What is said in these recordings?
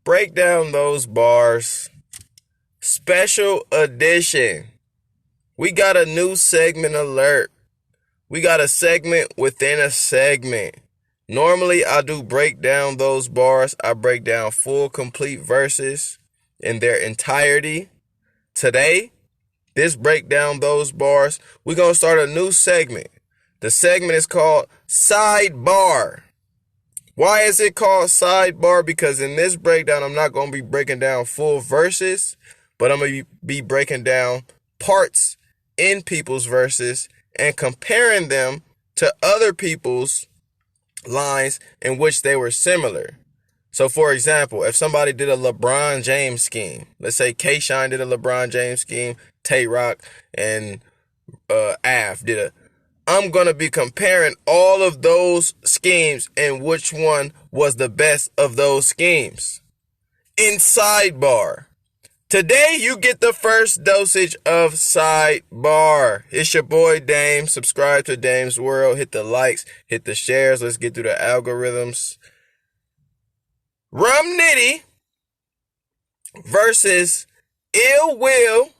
Break down those bars. Special edition. We got a new segment alert. We got a segment within a segment. Normally, I do break down those bars. I break down full, complete verses in their entirety. Today, this break down those bars, we're going to start a new segment. The segment is called Sidebar. Why is it called Sidebar? Because in this breakdown, I'm not going to be breaking down full verses, but I'm going to be breaking down parts in people's verses and comparing them to other people's lines in which they were similar. So, for example, if somebody did a LeBron James scheme, let's say K-Shine did a LeBron James scheme, Tay-Rock and Av did a, I'm going to be comparing all of those schemes and which one was the best of those schemes. In Sidebar. Today, you get the first dosage of Sidebar. It's your boy Dame. Subscribe to Dame's World. Hit the likes. Hit the shares. Let's get through the algorithms. Rum Nitty versus Ill Will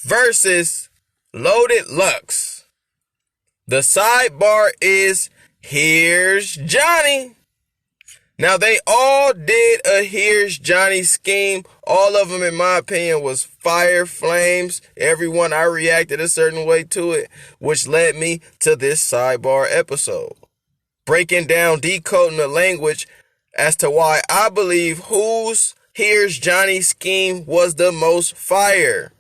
versus Loaded Lux. The sidebar is Here's Johnny. Now, they all did a Here's Johnny scheme. All of them, in my opinion, was fire flames. Everyone, I reacted a certain way to it, which led me to this sidebar episode. Breaking down, decoding the language as to why I believe whose Here's Johnny scheme was the most fire.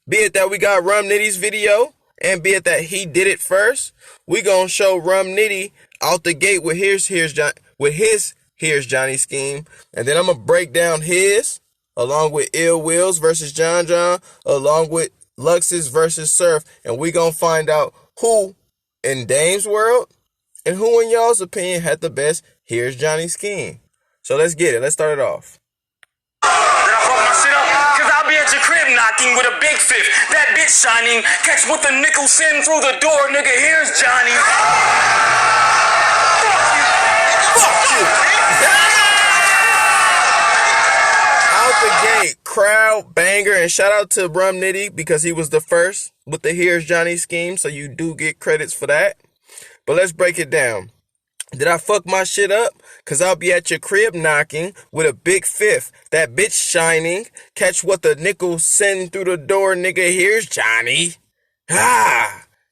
Be it that we got Rum Nitty's video, and be it that he did it first, we gonna show Rum Nitty out the gate with his Here's Johnny scheme, and then I'm gonna break down his, along with Ill Will's versus John, along with Lux's versus Surf, and we gonna find out who in Dame's world and who in y'all's opinion had the best Here's Johnny scheme. So let's get it. Let's start it off. Be at your crib knocking with a big fifth. That bitch shining. Catch with the nickel send through the door, nigga. Here's Johnny. Fuck you. Out the gate, crowd banger, and shout out to Rum Nitty because he was the first with the Here's Johnny scheme, so you do get credits for that. But let's break it down. Did I fuck my shit up? Cause I'll be at your crib knocking with a big fifth. That bitch shining. Catch what the nickel send through the door, nigga. Here's Johnny.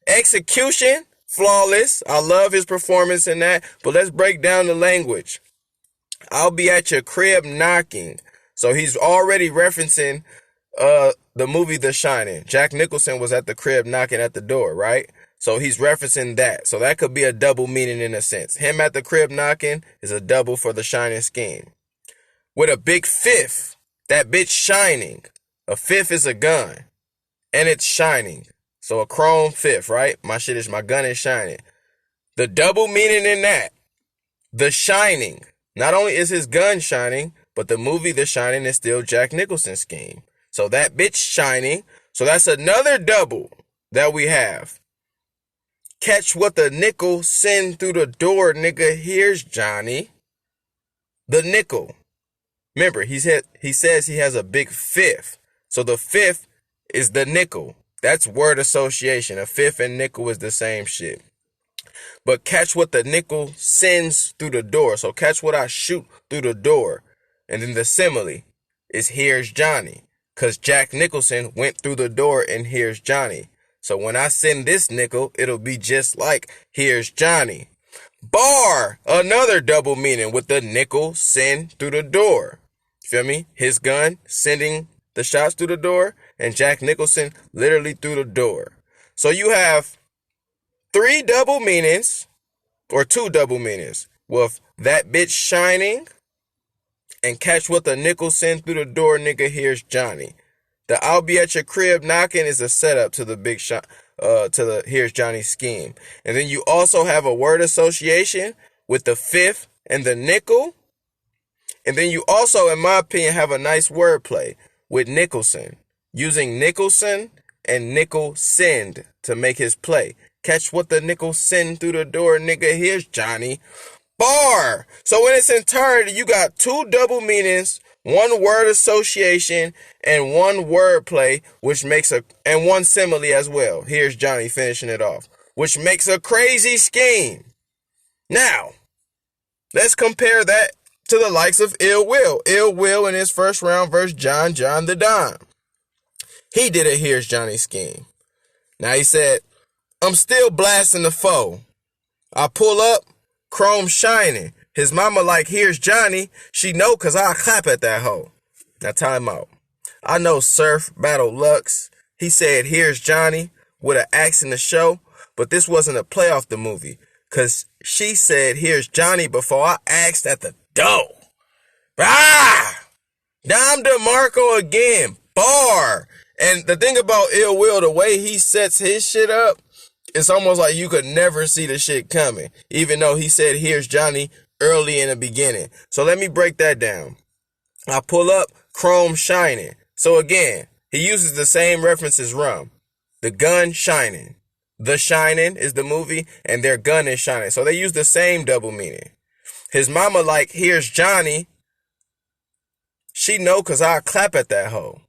Execution, flawless. I love his performance in that. But let's break down the language. I'll be at your crib knocking. So he's already referencing the movie The Shining. Jack Nicholson was at the crib knocking at the door, right? So he's referencing that. So that could be a double meaning in a sense. Him at the crib knocking is a double for the Shining scheme. With a big fifth, that bitch shining. A fifth is a gun. And it's shining. So a chrome fifth, right? My gun is shining. The double meaning in that. The Shining. Not only is his gun shining, but the movie The Shining is still Jack Nicholson's scheme. So that bitch shining. So that's another double that we have. Catch what the nickel send through the door, nigga. Here's Johnny. The nickel. Remember, he says he has a big fifth. So the fifth is the nickel. That's word association. A fifth and nickel is the same shit. But catch what the nickel sends through the door. So catch what I shoot through the door. And then the simile is Here's Johnny. Because Jack Nicholson went through the door and Here's Johnny. So when I send this nickel, it'll be just like Here's Johnny. Bar, another double meaning with the nickel send through the door. Feel me? His gun sending the shots through the door and Jack Nicholson literally through the door. So you have three double meanings or two double meanings with that bitch shining and catch what the nickel send through the door, nigga. Here's Johnny. The I'll be at your crib knocking is a setup to the big shot, to the Here's Johnny scheme. And then you also have a word association with the fifth and the nickel. And then you also, in my opinion, have a nice wordplay with Nicholson, using Nicholson and nickel send to make his play. Catch what the nickel send through the door, nigga. Here's Johnny. Bar. So in its entirety, you got two double meanings, one word association, and one word play, and one simile as well. Here's Johnny finishing it off, which makes a crazy scheme. Now, let's compare that to the likes of Ill Will. Ill Will in his first round versus John the Don. He did a Here's Johnny scheme. Now he said, I'm still blasting the foe. I pull up, chrome shining. His mama like, here's Johnny. She know cause I clap at that hoe. Now time out. I know Surf Battle Lux. He said, here's Johnny with an axe in the show. But this wasn't a play off the movie. Cause she said, here's Johnny before I axed at the door. Dom DeMarco again. Bar. And the thing about Ill Will, the way he sets his shit up, it's almost like you could never see the shit coming. Even though he said, here's Johnny early in the beginning. So let me break that down. I pull up, chrome shining. So again, he uses the same reference as Rum. The gun shining. The Shining is the movie, and their gun is shining. So they use the same double meaning. His mama like, here's Johnny. She know cause I clap at that hoe.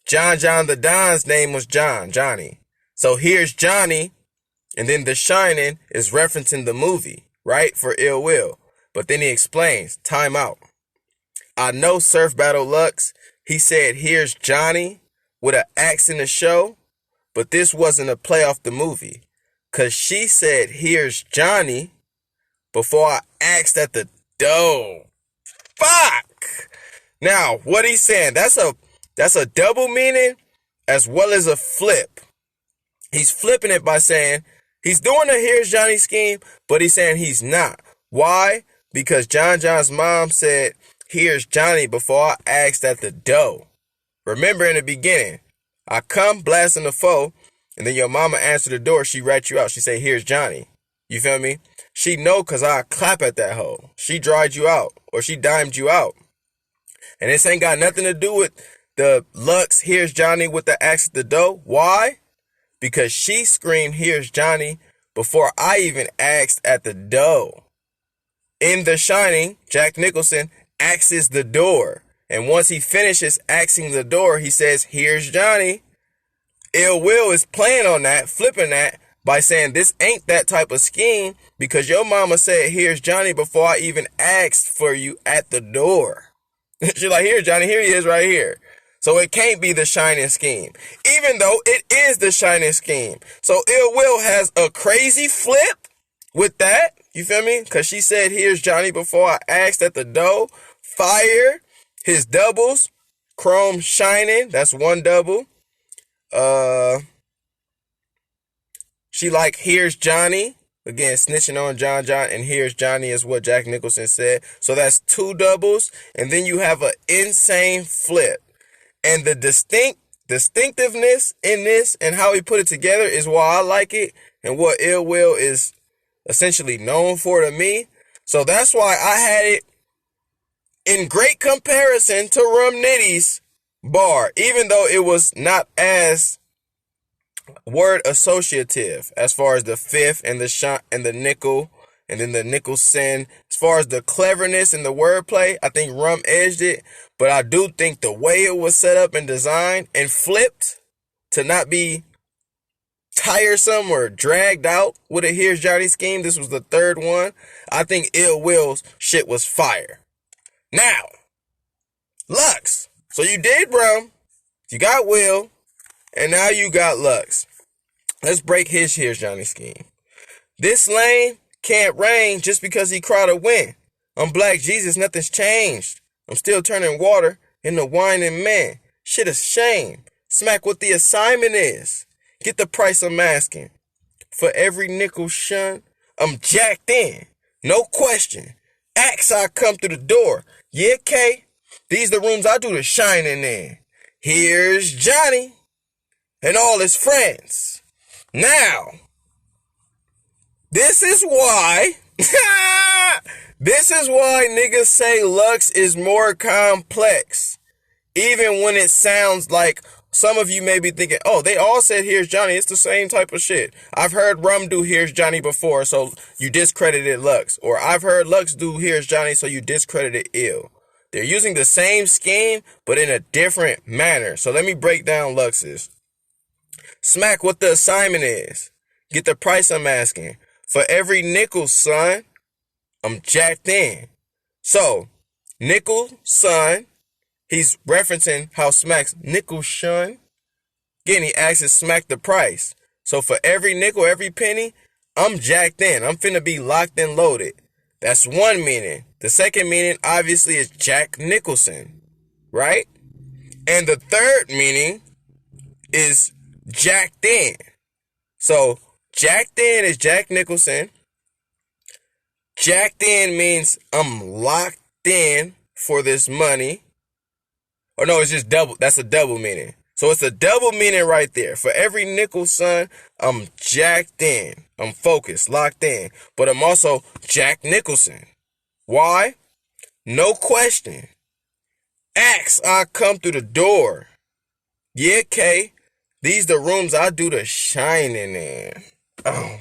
John the Don's name was Johnny. So here's Johnny, and then The Shining is referencing the movie, right, for Ill Will. But then he explains, time out. I know Surf Battle Lux, he said, here's Johnny with an axe in the show, but this wasn't a play off the movie. Cause she said, here's Johnny before I axed at the door. Fuck! Now, what he's saying, that's a double meaning as well as a flip. He's flipping it by saying he's doing a here's Johnny scheme, but he's saying he's not. Why? Because John's mom said, here's Johnny before I asked at the door. Remember in the beginning, I come blasting the foe, and then your mama answer the door, she rat you out. She say, here's Johnny. You feel me? She know cause I clap at that hoe. She dried you out, or she dimed you out. And this ain't got nothing to do with the Lux, here's Johnny with the axe at the door. Why? Because she screamed, here's Johnny, before I even asked at the door. In The Shining, Jack Nicholson axes the door. And once he finishes axing the door, he says, here's Johnny. Ill Will is playing on that, flipping that, by saying this ain't that type of scheme because your mama said, here's Johnny before I even asked for you at the door. She's like, here, Johnny, here he is right here. So it can't be the Shining scheme, even though it is the Shining scheme. So Ill Will has a crazy flip with that. You feel me? Because she said, here's Johnny before I asked at the door. Fire. His doubles. Chrome Shining. That's one double. She like, here's Johnny. Again, snitching on John. And here's Johnny is what Jack Nicholson said. So that's two doubles. And then you have an insane flip. And the distinctiveness in this and how he put it together is why I like it and what Ill Will is essentially known for to me. So that's why I had it in great comparison to Rum Nitty's bar, even though it was not as word associative as far as the fifth and the shot and the nickel and then the Nicholson. As far as the cleverness and the wordplay, I think Rum edged it. But I do think the way it was set up and designed and flipped to not be tiresome or dragged out with a Here's Johnny scheme, this was the third one. I think Ill Will's shit was fire. Now, Lux. So you did Rum, you got Will, and now you got Lux. Let's break his Here's Johnny scheme. This lane can't reign just because he cried a win. I'm Black Jesus, nothing's changed. I'm still turning water into wine and man. Shit is shame. Smack what the assignment is. Get the price I'm asking. For every nickel shun, I'm jacked in. No question. Axe I come through the door. Yeah, K. These the rooms I do the shining in. Here's Johnny and all his friends. Now, this is why niggas say Lux is more complex. Even when it sounds like some of you may be thinking, oh, they all said Here's Johnny. It's the same type of shit. I've heard Rum do Here's Johnny before, so you discredited Lux. Or I've heard Lux do Here's Johnny, so you discredited Ill. They're using the same scheme, but in a different manner. So let me break down Lux's. Smack what the assignment is. Get the price I'm asking. For every nickel, son, I'm jacked in. So, nickel, son, he's referencing how Smack's nickel, son. Again, he asks Smack the price. So for every nickel, every penny, I'm jacked in. I'm finna be locked and loaded. That's one meaning. The second meaning, obviously, is Jack Nicholson, right? And the third meaning is jacked in. So, jacked in is Jack Nicholson. Jacked in means I'm locked in for this money. Or no, it's just double. That's a double meaning. So it's a double meaning right there. For every nickel, son, I'm jacked in. I'm focused, locked in. But I'm also Jack Nicholson. Why? No question. Axe, I come through the door. Yeah, K. These the rooms I do the shining in. Oh,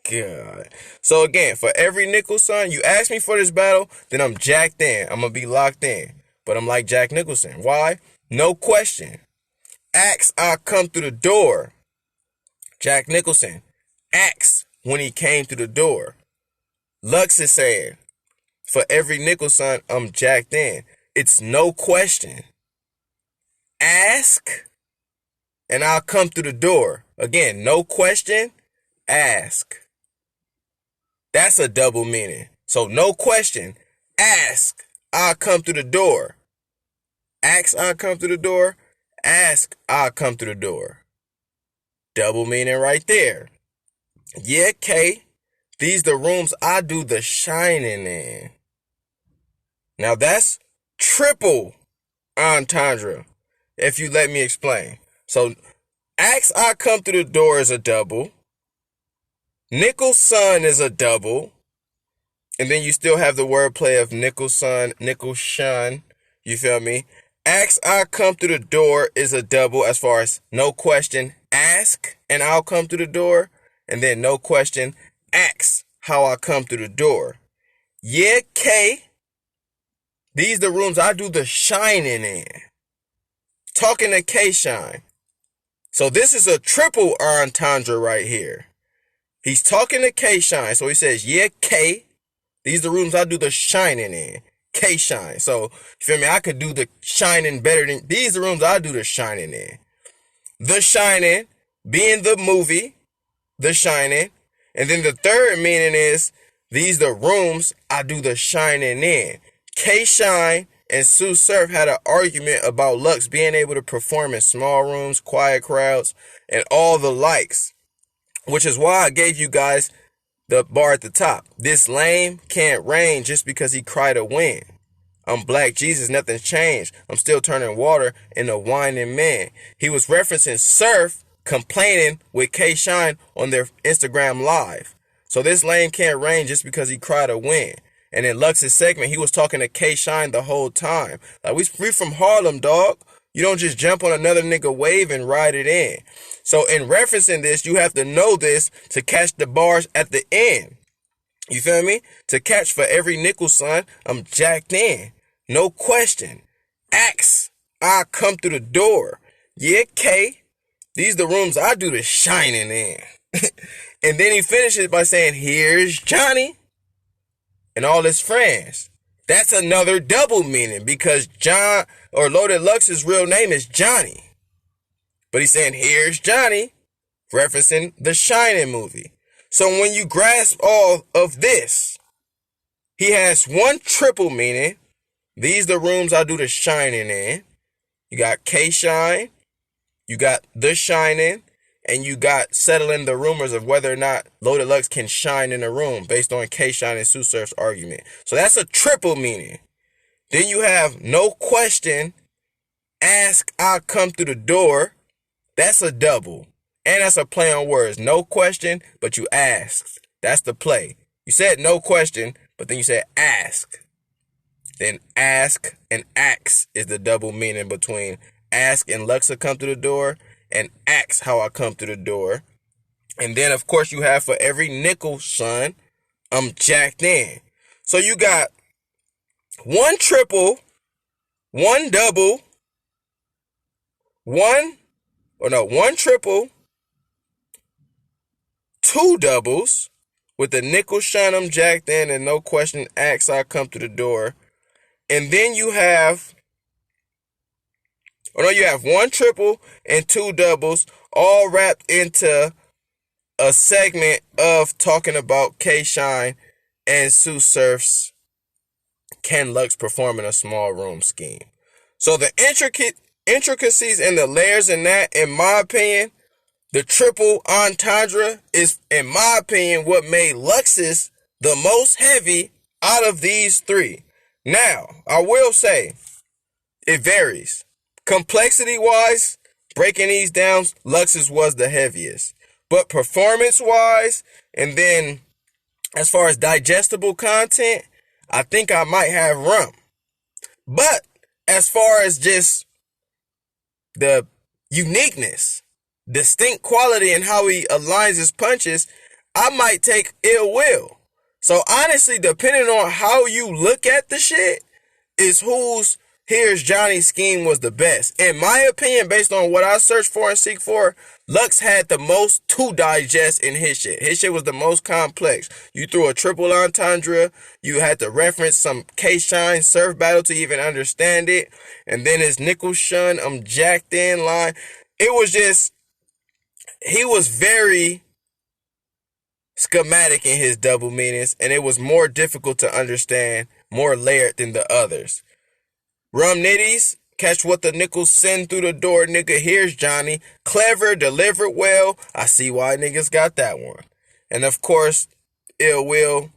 God. So again, for every nickel, son, you ask me for this battle, then I'm jacked in. I'm going to be locked in. But I'm like Jack Nicholson. Why? No question. Axe, I come through the door. Jack Nicholson. Axe when he came through the door. Lux is saying, for every nickel, son, I'm jacked in. It's no question. Ask, and I'll come through the door. Again, no question. Ask. That's a double meaning. So no question. Ask, I'll come through the door. Ask, I'll come through the door. Ask, I'll come through the door. Double meaning right there. Yeah, K. These the rooms I do the shining in. Now that's triple entendre, if you let me explain. So, ask, I come through the door is a double. Nickel son is a double. And then you still have the wordplay of nickel son, nickel shun. You feel me? Ask, I come through the door is a double as far as no question. Ask, and I'll come through the door. And then no question. Ask how I come through the door. Yeah, K. These the rooms I do the shining in. Talking to K-Shine. So this is a triple entendre right here. He's talking to K-Shine. So he says, yeah, K. These the rooms I do the shining in. K-Shine. So, you feel me? I could do the shining better than... These the rooms I do the shining in. The Shining being the movie. The Shining. And then the third meaning is, these the rooms I do the shining in. K-Shine and Sue Surf had an argument about Lux being able to perform in small rooms, quiet crowds, and all the likes. Which is why I gave you guys the bar at the top. This lame can't reign just because he cried a win. I'm Black Jesus, nothing's changed. I'm still turning water into wine and man. He was referencing Surf complaining with K-Shine on their Instagram live. So this lame can't reign just because he cried a win. And in Lux's segment, he was talking to K-Shine the whole time. Like, we from Harlem, dog. You don't just jump on another nigga wave and ride it in. So in referencing this, you have to know this to catch the bars at the end. You feel me? To catch for every nickel, son, I'm jacked in. No question. Axe, I come through the door. Yeah, K. These the rooms I do the shining in. And then he finishes by saying, here's Johnny and all his friends. That's another double meaning because John or Loaded Lux's real name is Johnny. But he's saying, here's Johnny, referencing the Shining movie. So when you grasp all of this, he has one triple meaning. These the rooms I do the shining in. You got K-Shine, you got the Shining, and you got settling the rumors of whether or not Loaded Lux can shine in a room based on K-Shine and Sue Surf's argument. So that's a triple meaning. Then you have no question, ask, I'll come through the door. That's a double. And that's a play on words. No question, but you asked. That's the play. You said no question, but then you said ask. Then ask and ax is the double meaning between ask and Lux will come through the door, and ask how I come through the door. And then, of course, you have for every nickel, son, I'm jacked in. So you got one triple, one double, one triple, two doubles with the nickel, shine, I'm jacked in, and no question, ask, I come through the door. And then you have, you have one triple and two doubles all wrapped into a segment of talking about K-Shine and Sue Surf's Ken Lux performing a small room scheme. So the intricacies and the layers in that, in my opinion, the triple entendre is, in my opinion, what made Lux's the most heavy out of these three. Now, I will say, it varies. Complexity-wise, breaking these down, Lux's was the heaviest. But performance-wise, and then as far as digestible content, I think I might have Rum. But as far as just the uniqueness, distinct quality, and how he aligns his punches, I might take Ill Will. So honestly, depending on how you look at the shit, is whose Here's Johnny's scheme was the best. In my opinion, based on what I searched for and seek for, Lux had the most to digest in his shit. His shit was the most complex. You threw a triple entendre. You had to reference some K-Shine surf battle to even understand it. And then his nickel shun, I'm jacked in line. It was just, he was very schematic in his double meanings. And it was more difficult to understand, more layered than the others. Rum Nitty's, catch what the nickels send through the door, nigga. Here's Johnny. Clever, delivered well. I see why niggas got that one. And of course, Ill Will.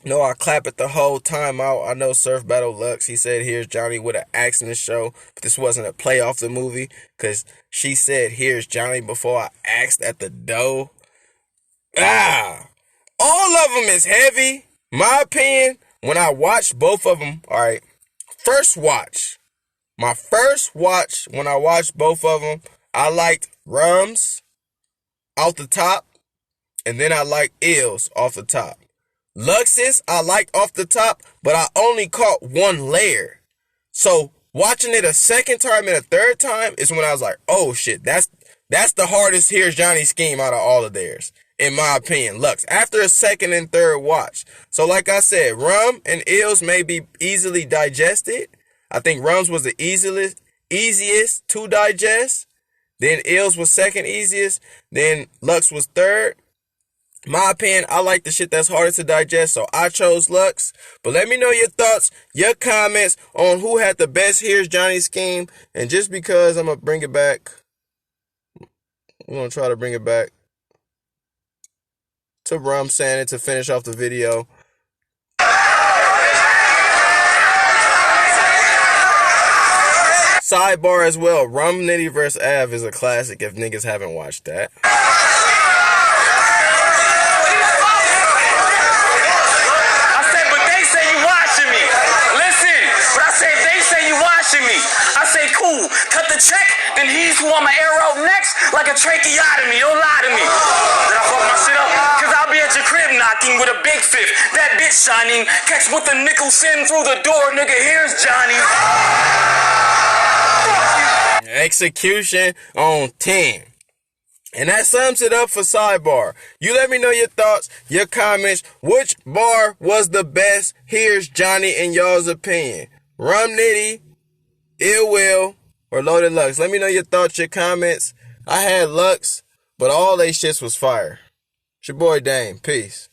No, I clap it the whole time out. I know Surf Battle Lux. He said, here's Johnny with an axe in the show. But this wasn't a play off the movie. Because she said, here's Johnny before I axed at the door. All of them is heavy. My opinion, when I watched both of them, all right. My first watch, when I watched both of them, I liked Rum's off the top, and then I liked Ill's off the top. Lux's, I liked off the top, but I only caught one layer. So, watching it a second time and a third time is when I was like, oh shit, that's the hardest Here's Johnny scheme out of all of theirs. In my opinion, Lux, after a second and third watch. So like I said, Rum and Ills may be easily digested. I think Rum's was the easiest to digest. Then Ills was second easiest. Then Lux was third. My opinion, I like the shit that's harder to digest, so I chose Lux. But let me know your thoughts, your comments on who had the best Here's Johnny scheme. And just because I'm going to bring it back, we're going to try to bring it back to Rum saying it to finish off the video. Sidebar as well. Rum Nitty vs. Av is a classic if niggas haven't watched that. I said, but they say you watching me. Listen, but I said, they say you watching me. I say, cool, cut the check, then he's who I'ma air out next like a tracheotomy. Don't lie to me. Did I fuck my shit up? Cause I'll be at your crib knocking with a big fifth. That bitch shining, catch what the nickel send through the door, nigga. Here's Johnny. Execution on 10. And that sums it up for Sidebar. You let me know your thoughts, your comments. Which bar was the best Here's Johnny in y'all's opinion? Rum Nitty, Ill Will, or Loaded Lux? Let me know your thoughts, your comments. I had Lux, but all they shits was fire. It's your boy Dame. Peace.